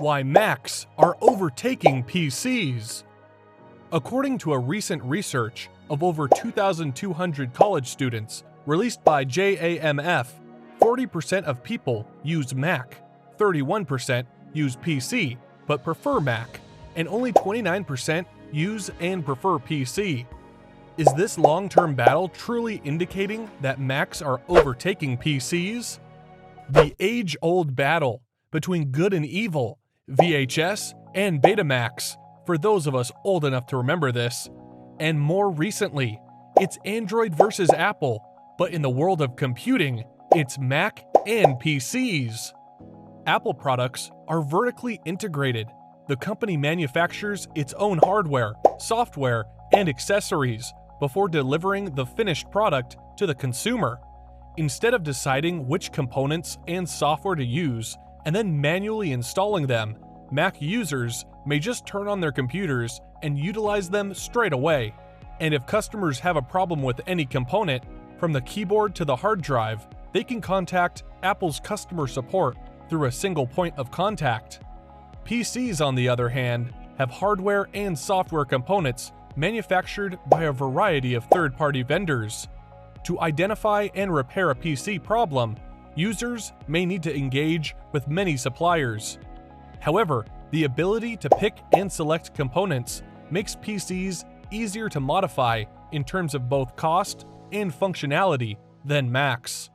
Why Macs are overtaking PCs. According to a recent research of over 2,200 college students released by JAMF, 40% of people use Mac, 31% use PC but prefer Mac, and only 29% use and prefer PC. Is this long-term battle truly indicating that Macs are overtaking PCs? The age-old battle between good and evil, VHS and Betamax, for those of us old enough to remember this, and more recently, it's Android versus Apple, but in the world of computing, it's Mac and PCs. Apple products are vertically integrated. The company manufactures its own hardware, software, and accessories before delivering the finished product to the consumer. Instead of deciding which components and software to use and then manually installing them, Mac users may just turn on their computers and utilize them straight away. And if customers have a problem with any component, from the keyboard to the hard drive, they can contact Apple's customer support through a single point of contact. PCs, on the other hand, have hardware and software components manufactured by a variety of third-party vendors. To identify and repair a PC problem, users may need to engage with many suppliers. However, the ability to pick and select components makes PCs easier to modify in terms of both cost and functionality than Macs.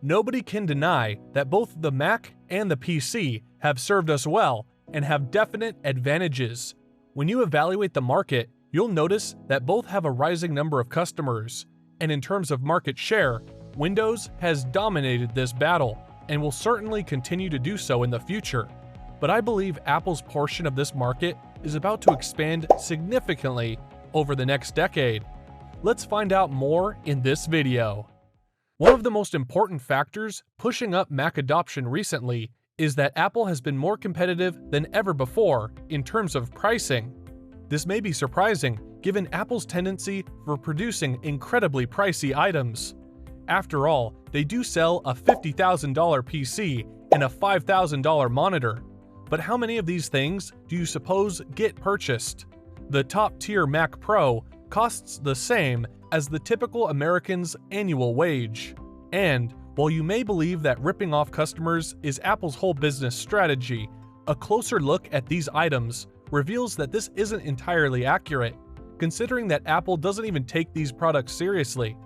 Nobody can deny that both the Mac and the PC have served us well and have definite advantages. When you evaluate the market, you'll notice that both have a rising number of customers, and in terms of market share, Windows has dominated this battle and will certainly continue to do so in the future. But I believe Apple's portion of this market is about to expand significantly over the next decade. Let's find out more in this video. One of the most important factors pushing up Mac adoption recently is that Apple has been more competitive than ever before in terms of pricing. This may be surprising given Apple's tendency for producing incredibly pricey items. After all, they do sell a $50,000 PC and a $5,000 monitor. But how many of these things do you suppose get purchased? The top-tier Mac Pro costs the same as the typical American's annual wage. And while you may believe that ripping off customers is Apple's whole business strategy, a closer look at these items reveals that this isn't entirely accurate, considering that Apple doesn't even take these products seriously.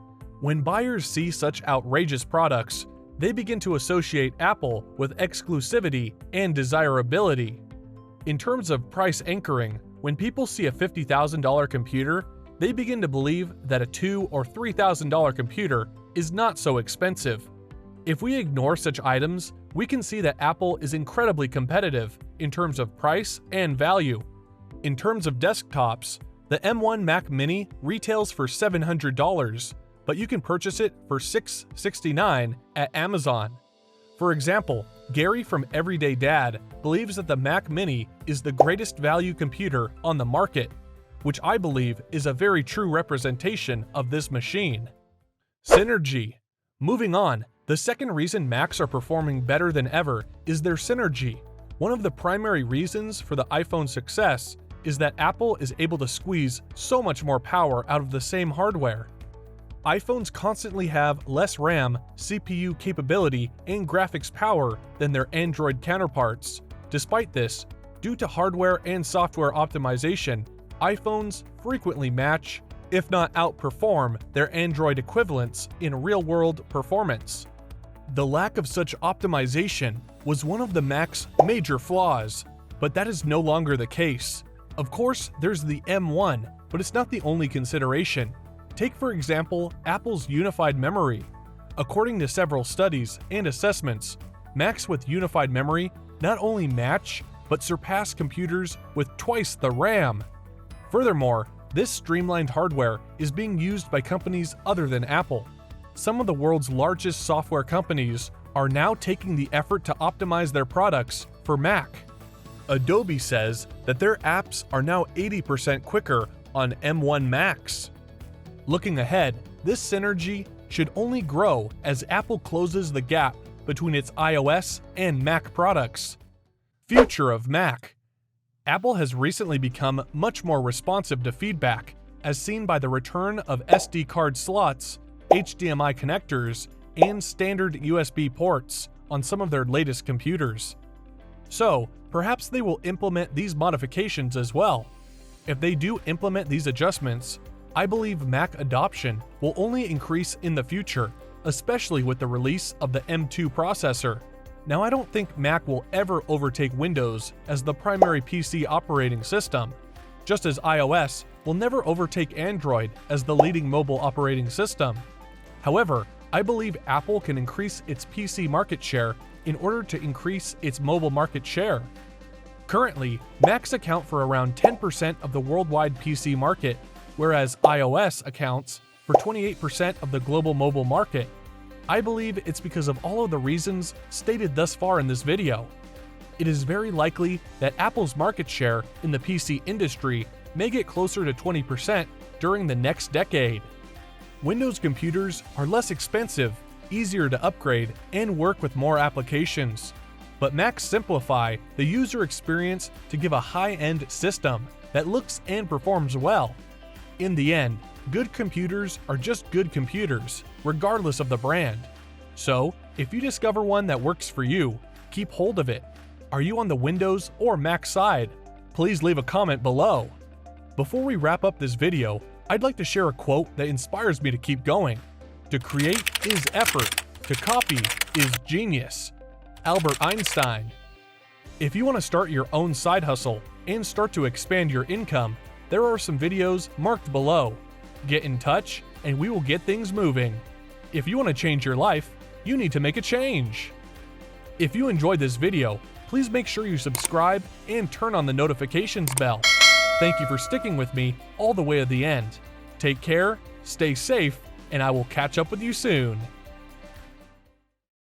When buyers see such outrageous products, they begin to associate Apple with exclusivity and desirability. In terms of price anchoring, when people see a $50,000 computer, they begin to believe that a $2,000 or $3,000 computer is not so expensive. If we ignore such items, we can see that Apple is incredibly competitive in terms of price and value. In terms of desktops, the M1 Mac Mini retails for $700, but you can purchase it for $669 at Amazon. For example, Gary from Everyday Dad believes that the Mac Mini is the greatest value computer on the market, which I believe is a very true representation of this machine. Synergy. Moving on, the second reason Macs are performing better than ever is their synergy. One of the primary reasons for the iPhone's success is that Apple is able to squeeze so much more power out of the same hardware. iPhones constantly have less RAM, CPU capability, and graphics power than their Android counterparts. Despite this, due to hardware and software optimization, iPhones frequently match, if not outperform, their Android equivalents in real-world performance. The lack of such optimization was one of the Mac's major flaws, but that is no longer the case. Of course, there's the M1, but it's not the only consideration. Take, for example, Apple's unified memory. According to several studies and assessments, Macs with unified memory not only match, but surpass computers with twice the RAM. Furthermore, this streamlined hardware is being used by companies other than Apple. Some of the world's largest software companies are now taking the effort to optimize their products for Mac. Adobe says that their apps are now 80% quicker on M1 Macs. Looking ahead, this synergy should only grow as Apple closes the gap between its iOS and Mac products. Future of Mac. Apple has recently become much more responsive to feedback, as seen by the return of SD card slots, HDMI connectors, and standard USB ports on some of their latest computers. So, perhaps they will implement these modifications as well. If they do implement these adjustments, I believe Mac adoption will only increase in the future, especially with the release of the M2 processor. Now, I don't think Mac will ever overtake Windows as the primary PC operating system, just as iOS will never overtake Android as the leading mobile operating system. However, I believe Apple can increase its PC market share in order to increase its mobile market share. Currently, Macs account for around 10% of the worldwide PC market, whereas iOS accounts for 28% of the global mobile market. I believe it's because of all of the reasons stated thus far in this video. It is very likely that Apple's market share in the PC industry may get closer to 20% during the next decade. Windows computers are less expensive, easier to upgrade, and work with more applications. But Macs simplify the user experience to give a high-end system that looks and performs well. In the end, good computers are just good computers, regardless of the brand. So, if you discover one that works for you, keep hold of it. Are you on the Windows or Mac side? Please leave a comment below. Before we wrap up this video, I'd like to share a quote that inspires me to keep going. To create is effort, to copy is genius. Albert Einstein. If you want to start your own side hustle and start to expand your income, there are some videos marked below. Get in touch and we will get things moving. If you want to change your life, you need to make a change. If you enjoyed this video, please make sure you subscribe and turn on the notifications bell. Thank you for sticking with me all the way to the end. Take care, stay safe, and I will catch up with you soon.